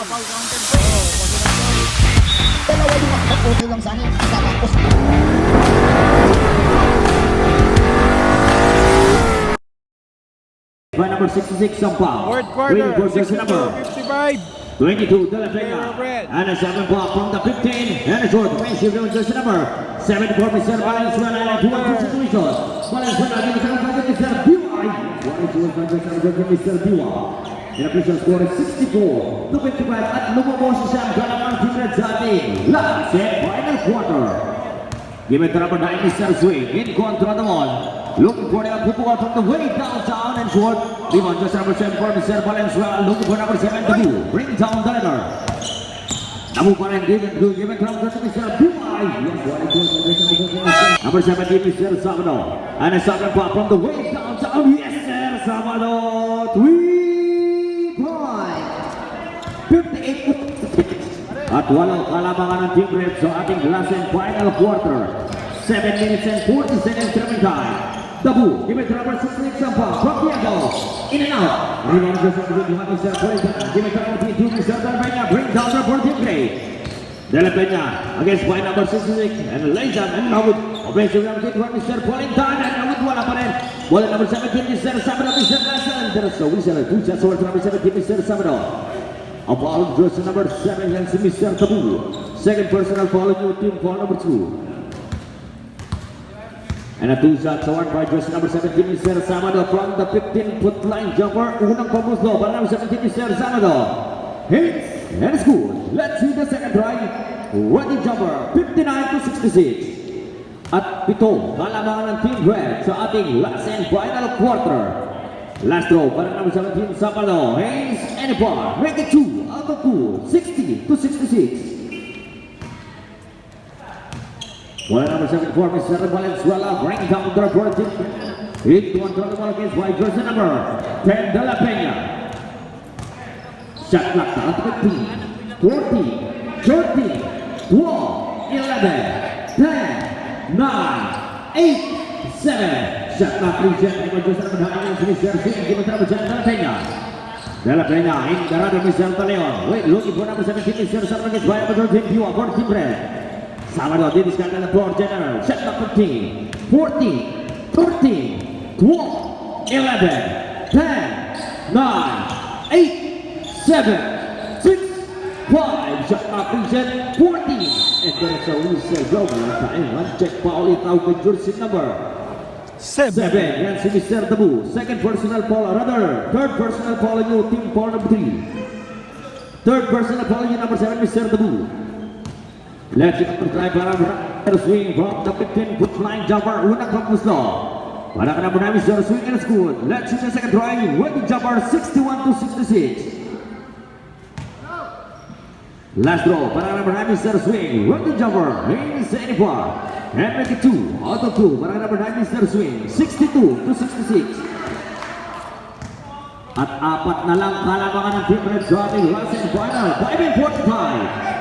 foul counted po. Dalawa yung okay lang sana yung tapos. By number 66, Sampa. Fourth quarter, Jersey number 62-55. 22, De La Peña. Red. And a 7 block from the 15. And a short range given jersey number 74, Mr. Valenzuela. And a 2 situation. Valenzuela, give it to Mr. Biwa. Mr. Biwa. And a official score is 64 to 55 at lumabos siya ang dalawang team red sa ating last and final quarter. Give it to number 9, Mr. Swing. In contra naman. Looking for the Pupuan from the way downtown and short. Rebound just number 7 for Mr. Valenzuela. Looking for number 7, Dabu. Bring down the letter. Dabu pa rin. Give it to Mr. Buay. Yes, number 17, Mr. Sabado. And a second pop from the way downtown. Yes, sir. Sabado. 3 point. 58. At walang kalabangan ng Team Red sa ating last and final quarter. 7 minutes and 40 seconds remaining time. Dabu, give it to number 6, Sampa, from Diego, in and out. Rebound just over to Mr. Polita. Give it to number 2, Mr. De La Peña, bring down the for Team Gray. De La Peña against by number 66, and Leysan, and Nawud. Offensive round kick from Mr. Polita, and Nawud wala pa rin. Ball number 17, Mr. Sabado, Mr. Lasan. There's a whistle, 2 shots over to number 17, Mr. Sabado. A foul jersey number 7 against Mr. Dabu. Second personal foul, new team foul number 2. And a 2 shots award by jersey number 17, Mr. Sabado from the 15-foot line jumper. Unang pamuslo para number 17, Mr. Sabado. Hits and scores. Let's see the second try. Ready jumper, 59 to 66. At ito, kalabangan ng Team Red sa ating last and final quarter. Last throw para number 17, Sabado. Hayes and a bar. Make it 2 out of 2. 60 to 66. Well, number 74, Mr. Valenzuela, bring down the board. Hit one to the ball against white jersey number 10, De La Peña. Shot clock down to 15, 14, 13, 12, 11, 10, 9, 8, 7. Shot clock reset. Number jersey number 9, Mr. Singh, give it to number 10, De La Peña. De La Peña, in the run of Mr. Leon. Wait, looking for number 17, Mr. Sabado against white number 13, Biwa for Team Red. Sabado did this guy on the floor, general. Shot number 15, 14, 13, 12, 11, 10, 9, 8, 7, 6, 5. Shot clock reset, 14. And there's a whistle global. One check foul it out with jersey number 7. Yan si Mr. Dabu. Second personal foul, rather. Third personal foul in your team foul number 3. Third personal foul in number 7, Mr. Dabu. Let's see the try para swing from the 15-foot line jumper. Unang pamuslo. Para ka na muna Mr. Swing and school. Let's see the second try. Wedding jumper 61 to 66. Last throw. Para ka na muna Mr. Swing. Wedding jumper. Hayes and far. And make it 2 out of 2. Para ka na muna Mr. Swing. 62 to 66. At apat na lang kalabangan ng Team Red sa ating last and final. 5 and 45.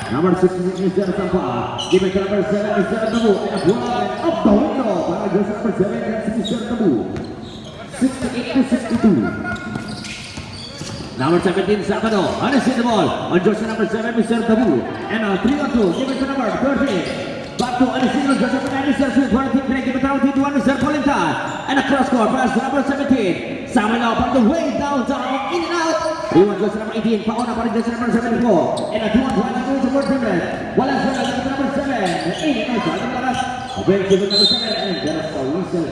Number 66, Mr. Sampa. Give it to number 7, Mr. Dabu. And a flag up the window. Para jersey number 7 against Mr. Dabu. 68 to 62. Number 17, Sabado. Unseen the ball. On jersey number 7, Mr. Dabu. And a 3 on 2. Give it to number 13. Back to unseen on jersey number 9, Mr. Sweet. 14, give it down to 1, Mr. Polenta. And a cross court pass to number 17. Sabado from the way downtown. In and out. Iwan jersey number 18, pauna para jersey number 74. And a 2-on-1 goes to World Premier. Walang number 7. In and out. Ang lakas. Offensive number 7. And there's a whistle.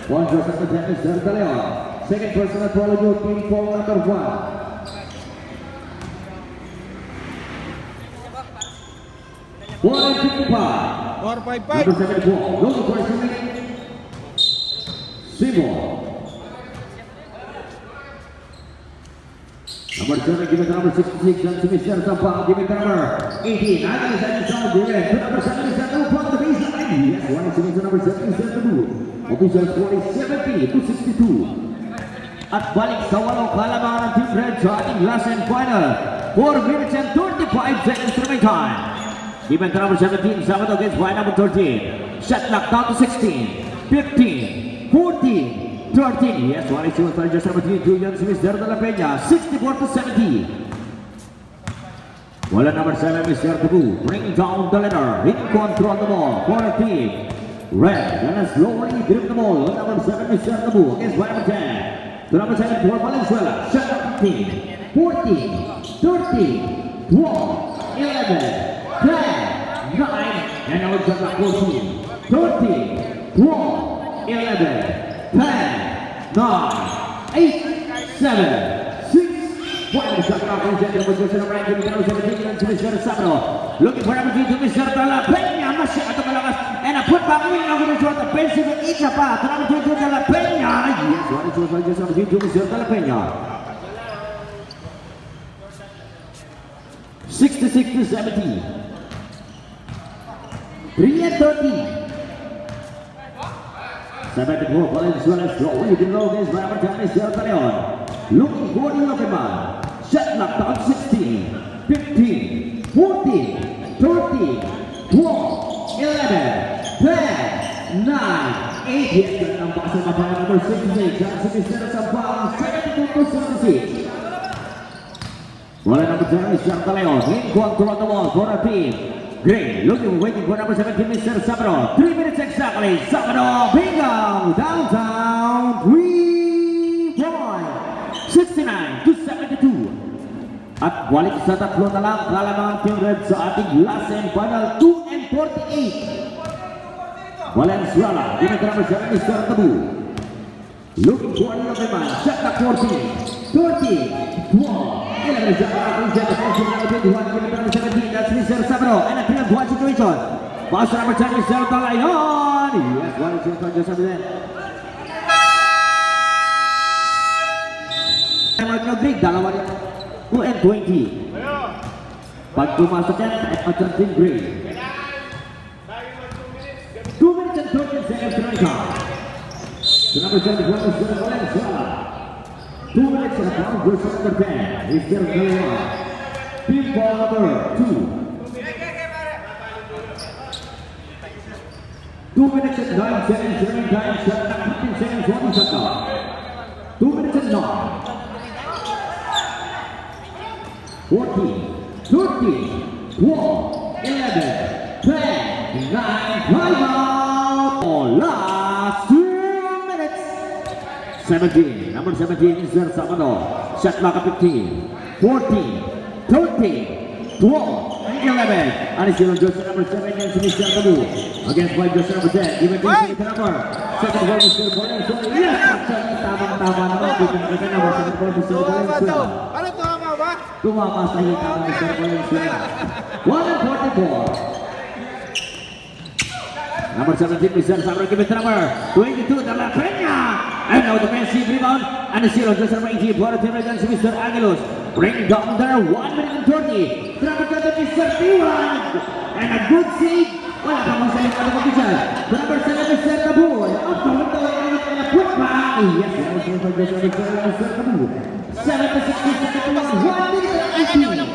One jersey number 10 is Mr. Leon. Second personal foul of your team foul number 1. One 55. 4-5-5. Number 74. Looking for a swing. Seymour. Number 7, give it to number 66, and to Mr. Sampa, give it to number 18. Agnes and Sam, give it to number 7, Mr. Dabu from the baseline. Yes, one is to number 7, Mr. Dabu. Official score is 70 to 62. At balik sa walong kalabangan ng Team Red sa ating last and final. 4 minutes and 35 seconds remaining time. Give it to number 17, Sabado against by number 13. Shot clock down to 16, 15, 14, 13. Yes, one is to just number 3, Julian Smith, De La Peña. 64 to 70. Wala number 7, Mr. Tabu. Bring down the letter. In control the ball for the team. Red. Gonna slowly grip the ball. Number 7, Mr. Tabu. Against by number 10. To number 7 for Valenzuela. Shot up 15, 14, 13, 12, 11, 10, 9. And now it's up 14, 13, 12, 11, 10, 9, 8, 7, 6. One shot clock on Jet, number 2, number 19, number 17, to Mr. Sabro. Looking for number 2 to Mr. Dela Peña. Masyado malakas. And a putback win now with the short offensive and each up. To number 2 to Dela Peña. Yes, one is also just number 2 to Mr. Dela Peña. 66 to 70. 3 and 13. 74 Valenzuela slowly below this by number 10 Mr. Leon. Looking for the lucky man. Shot knocked down 16, 15, 14, 13, 12, 11, 10, 9, 8. Yes, ang basa na pa number 68. Johnson Mr. Sampang, 72 to 76. Wala number 10 Mr. Leon. In control of the ball for the team. Gray looking, waiting for number 17 Mr. Sabro. 3 minutes exactly. Sabro, bingo! Downtown, 3 point. 69 to 72. At balik sa tatlo na lang kalamangan Team Red sa ating last and final 2 and 48. Valenzuela, ginagawa number 7 Mr. Tabu. Looking for another man. Shot na 14, 13, 12, 11. Shot na kung siya. Defensive number 21, ginagawa number 17. That's Mr. Sabro. And a 3-1 situation. Pass to number 10 Mr. Talayon. Yes, one is your just under there. Mag-break, dalawa niya 2 and 20. Pag pumasok yan, at Argentine Gray. 2 minutes and 13 seconds to time. To number 74, Mr. Valenzuela. 2 minutes and a half versus number 10, Mr. Leon. Team ball number 2. 2 minutes and 9 seconds, 7 times, 15 seconds, 1 second. 2 minutes and 9. 14, 13, 12, 11, 10, 9, time out. Oh, last 2 minutes. 17, number 17 is Mr. Sabado. Shot clock at 15, 14, 13, 12, 11. And it's still just number 7 against Mr. Tabu. Against by just number 10. Give it to the number. Second ball, Mr. Valenzuela. Yes! Tama-tama naman. Kita number 7 ball, Mr. Valenzuela. Ano tama ba? Tumama sa hita ng Mr. Valenzuela. 1 and 44. Number 17, Mr. Sabro, give it to number 22, Dela Peña. And now defensive rebound. And it's still just number 18 for the team against Mr. Angelos. Bring down there 1 minute and 30. Number 20, Mr. Tiwan. And a good save. Wala pa mong sa'yo ka naman dyan. Number 7, Mr. Tabu. Up the window and a quick back. Yes, yes, Mr. Tabu. 7 to 60 seconds, 1 minute and 18.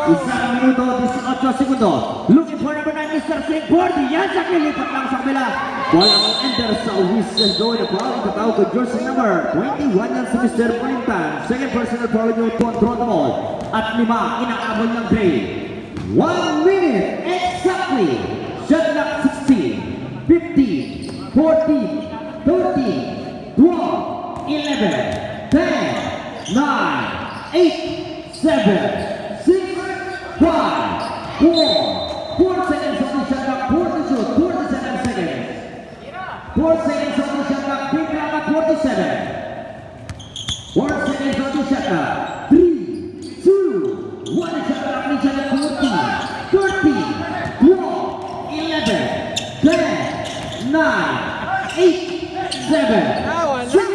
Isang minuto, 18 segundo. Looking for number 9, Mr. Singporty. Yan sa kilipat lang sa kabila. Walang enter sa whistle go. Nagpawag katawag ko jersey number 21 yan si Mr. Pulintan. Second personal foul nyo, control the ball. At 5, inakabol ng Gray. 1 minute exactly. Shot clock 16, 15, 14, 13, 12, 11, 10, 9, 8, 7, 6, 5, 4 seconds on the shot clock, 4 to shoot, 47 seconds. 4 seconds on the shot clock, big clock at 47. 4 seconds on the shot clock, 3, 2, 1 shot clock, reach at 14, 13, 12, 11, 10, 9, 8, 7, 6,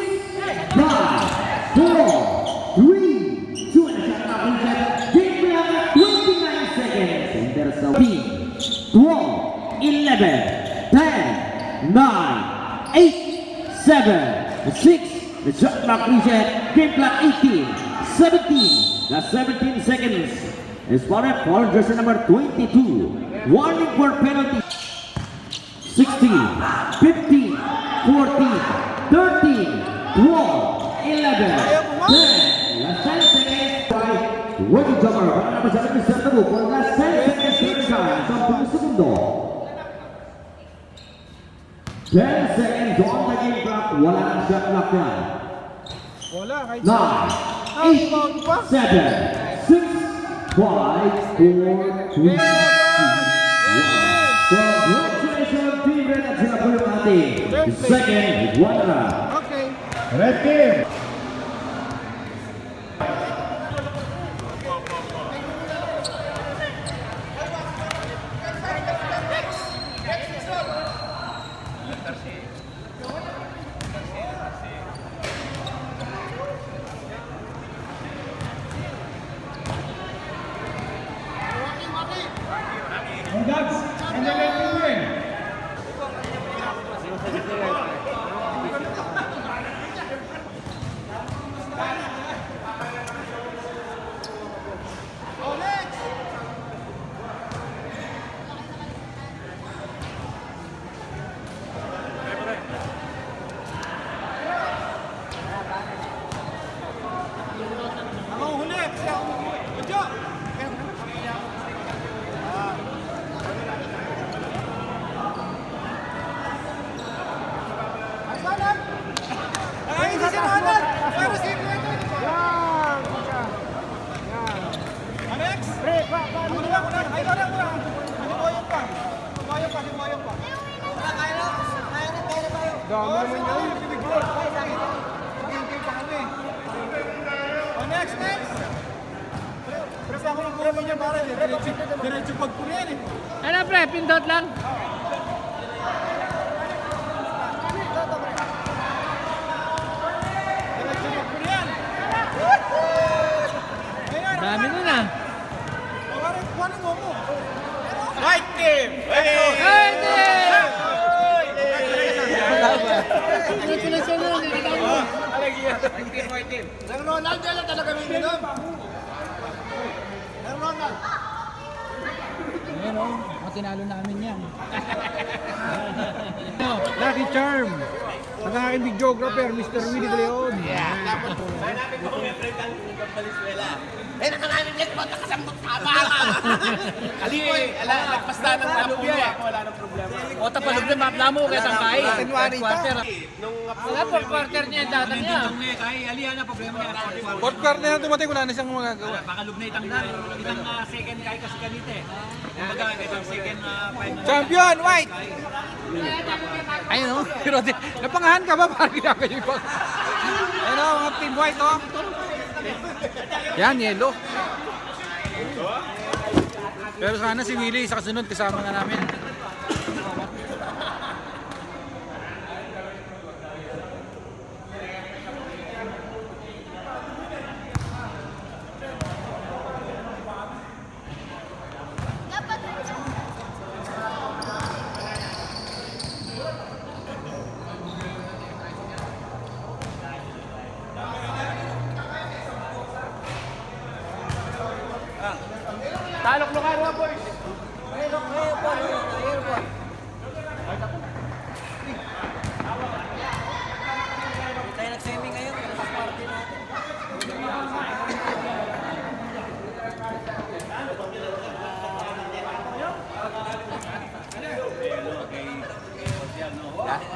5, 4, 3, 2, and a shot clock reset. Big clock at 29 seconds. And there's a 12, 11, 10, 9, 8, 7, 6. The shot clock reset. Game clock 18, 17. That's 17 seconds. Is for a foul jersey number 22. Warning for penalty. 16, 15, 14, 13, 12, 11, 10. Last 10 seconds. Wagi jumper para number 7 Mr. Tabu for last 10 seconds game time. 10 segundo. 10 seconds on the game clock. Wala nang shot clock yan. Wala, kahit 9, 8, 7, 6, 5, 4, 3, 2, 1. Congratulations, Team Red at sila po yung ating second runner-up. Okay. Red team. Congrats. And the red team win. Ako huli. Udyo. Ay, hindi si Ronald. Pero si Ronald. Yan. Alex? Pre, paano ba? Ay, wala. Liboyong pa. Liboyong pa. Kaya na tayo. Dami naman yun. Hintay pa kami. Oh, next. Pre, ako lang puro mo niya para. Diretso pagpurihan eh. Ano pre, pindot lang. Diretso pagpurihan. Dami nun ah. Kuhanin mo. White team! Hey, team! Congratulations na, nakita mo. Ang Ronald yan lang talaga may minum. Ang Ronald. Ayun o, matinalo namin yan. Lucky Charm. Ang aking videographer, Mr. Willie De Leon. Eh, nakaramin niya, ba't nakasambot ka ba? Lagpas na ng napuno ako, wala nang problema. O, tapalog na mapla mo, kaya tangkay. January Quarter. Nung Wala po, quarter niya, datan niya. Fourth quarter na dumating, wala na siyang magagawa. Champion, White! Ayun o, pero napangahan ka ba? Parang ginagawa yung bang. Ayun o, mga team White o. Yan, yellow. Pero sana si Willie sa kasunod kasama nga namin. Talok-lokan mga boys! Tayo nag-semi ngayon, pero sa party natin.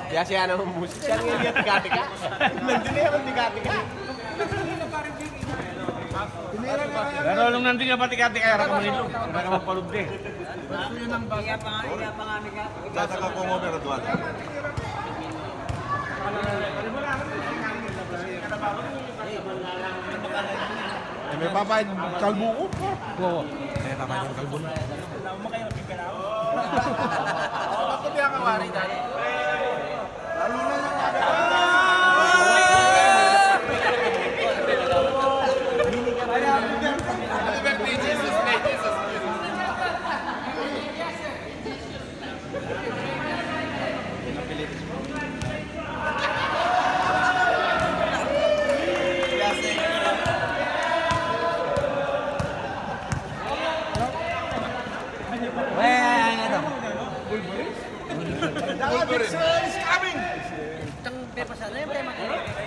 Kaya siya ano, musik siya nga yung tiga-tiga. Nandun na yung tiga-tiga. Pero nung nandun yung tiga-tiga, kaya ka manilo. Kaya ka mapalog din. Iya pa nga ka. Sasaka ko mo pero duwan. May papayad kalbo ko. Oo. May papayad yung kalbo na. Ako biya ka wari dali.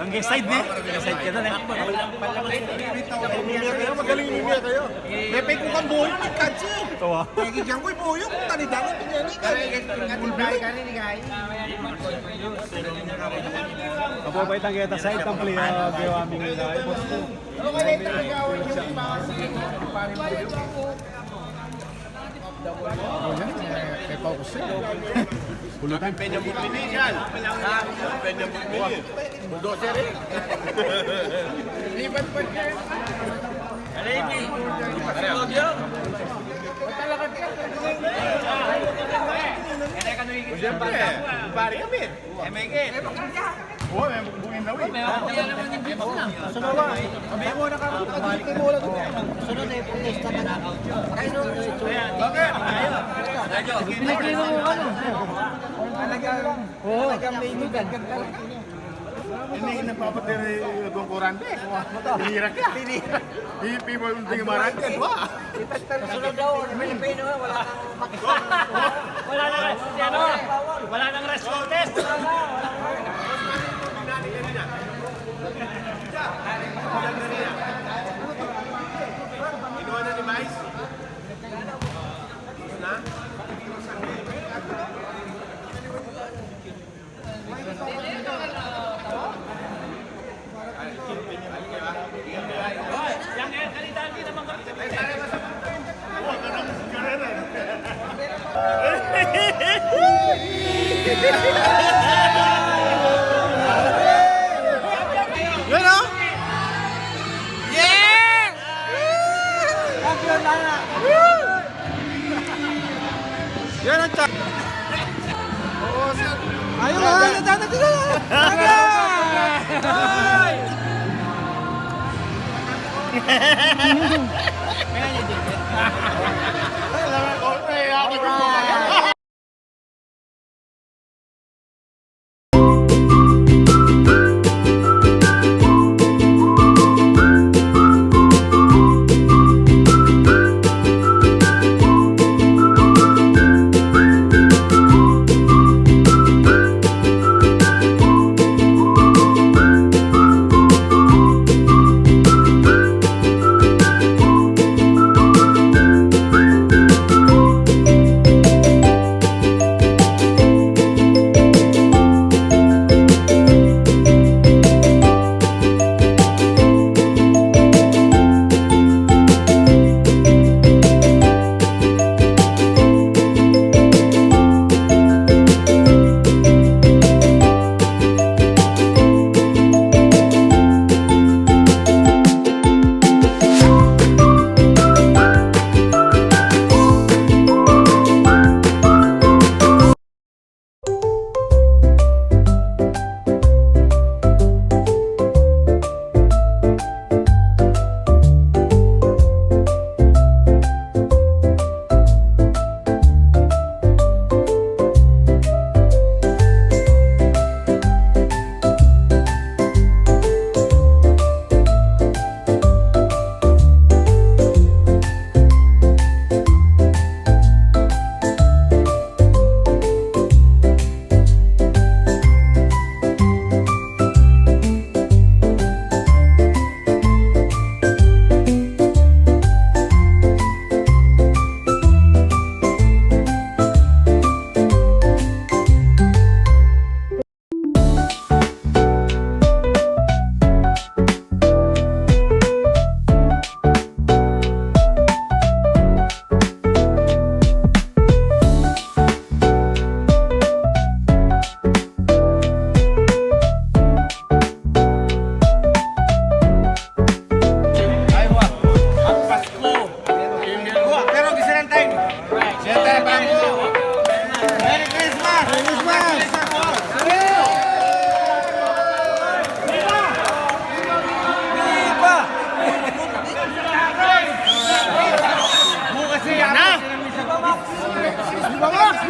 Barangay side ni. Barangay side ka doon eh. Magaling mimia kayo. May pay ko kang buhay, kansi. Ito ah. Kaya ko buhay, tanidangan niya ni Kapapait ang kita side ang play gawa aming boss ko. Pulutan. Penyang bumili yan. Penyang bumili. Bulldozer eh. Lipat pa siya. Siyempre, pari kami. Oo, may bugin daw eh. Sunod ba? May mo na ka. Sunod eh, protesta ka na. Bakit? Pinagkino mo ano? Talagang may inugan. Hindi nagpapatiri yung kurante. Hinirak ka. Hipi mo yung tingin marante. Sunod daw, Pilipino, wala kang makita. Wala nang rest contest. Inuwa na ni Mais? Na? Yan o! Yeah! Yan ang chat! Ayun ha! Natatak na!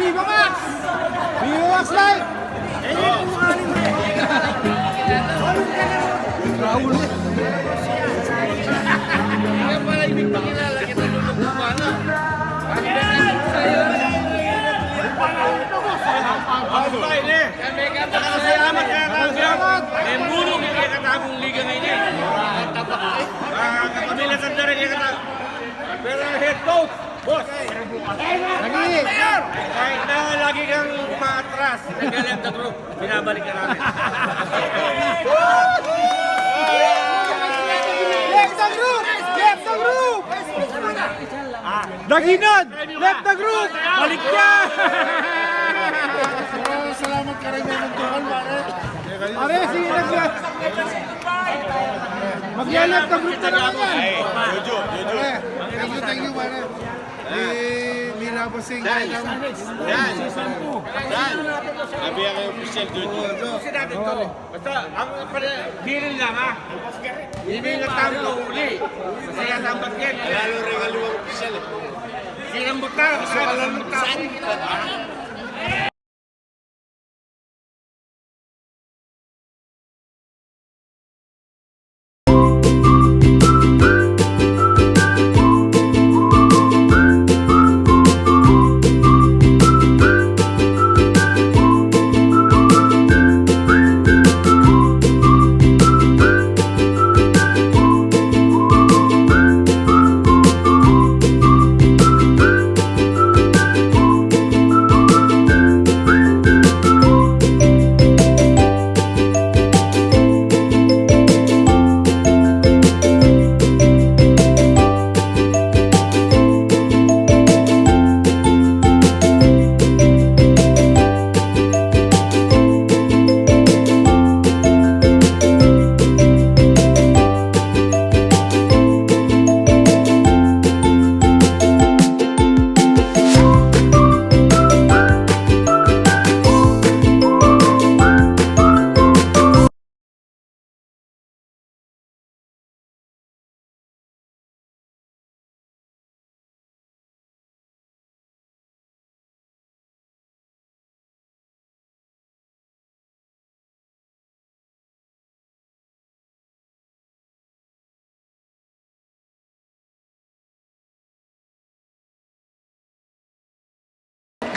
Viva Max! Viva Max Live! Kaya pala ibig pakilala kita nung nagpapala. Salamat kaya Kapamilya ka na rin yung pero head coach, boss. Lagi. Kahit na lagi kang maatras, nag-left the group, binabalik ka namin. Left the group! Left the group! Daginod! Left the group! Balik niya! Salamat ka rin ng tukal, pare. Pare, sige nag-left. Mag-left the group na naman yan. Jojo. Thank you, pare. Mira po sing Dan. Sabi ako yung official, Jojo. Kasi natin to. Basta, ang bilin lang ha. Hindi nga tamo uli. Kasi nga tambat yan. Lalo rin ang luwang official. Sinang buta. Sinang buta.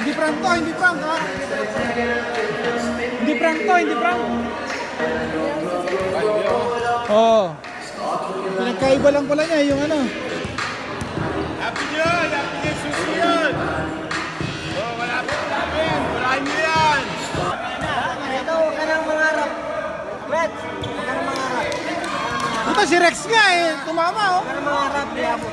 Hindi prank to, hindi prank ha. Hindi prank to, hindi prank. Oh. Pinagkaiba lang pala niya yung ano. Happy New Year! Happy New Year! Susunod! Oh, malapit namin! Wala niyo yan! Ito, huwag ka nang mangarap. Brett, huwag ka nang mangarap. Puta si Rex nga eh, tumama oh. Huwag ka nang mangarap, di ako.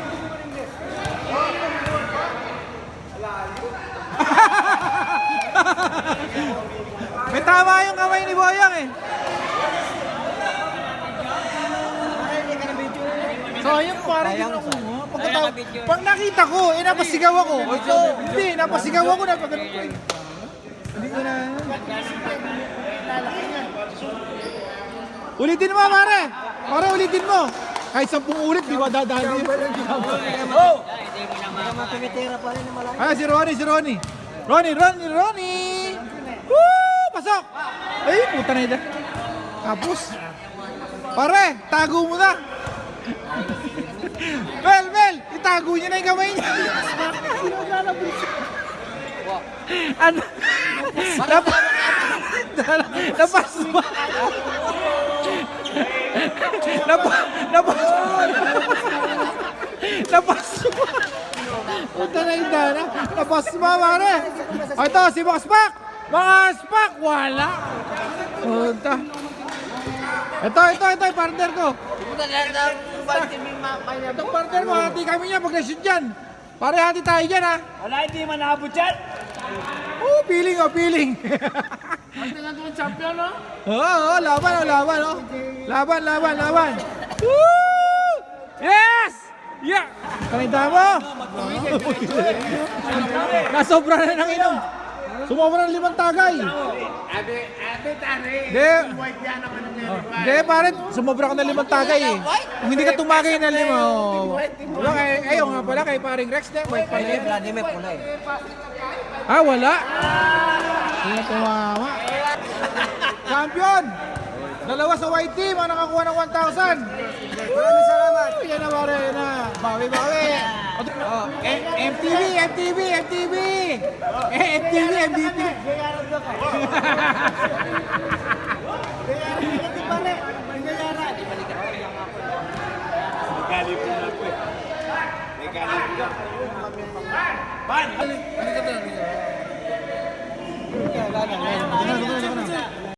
May tama yung kamay ni Boyang eh. Hindi ka na video. Sayang parang Sayang, yun ako. sayang. Pagkatapos, Sayang na pag nakita ko, napasigaw ako. Hindi, napasigaw ako na pag hindi ko na. Ulitin mo pare. Pare ulitin mo. Kahit 10 ulit, di ba dadaan yun? Hindi ka matumitira pa rin na malaki. Ah, si Ronnie. Ronnie! Woo! Pasok! Ay, puta na ito. Tapos. Pare, tago mo na. Mel, itago niya na yung kamay niya. Ano? Napasma. Napasma. Puta na yung dana. Napasma, pare. O ito, si Mga Spak, wala. Puta. Ito, yung partner ko. Itong partner mo, hati kami niya pag na-shoot dyan. Pare, hati tayo dyan, ha? Wala, hindi man naabot yan. Oh, feeling. Ang tinatawag champion, no? Oo, laban. Laban. Woo! Yes! Yeah! Kanita mo? Nasobra na ng inom. Sumobra ng 5 tagay. Abe, tari. De, White yan ang ano niya. de, pare, sumobra ka ng 5 tagay eh. Kung hindi ka tumagay ng 5, wala kay, ayaw nga pala kay paring Rex na. White pala yun. Vladimir pula eh. Ah, wala. Hindi na tumama. Champion! Dalawa sa white team ang nakakuha ng 1,000. Maraming salamat. Yan na pare, yan na. Bawi. Oh, MTV. MVP. Wala na.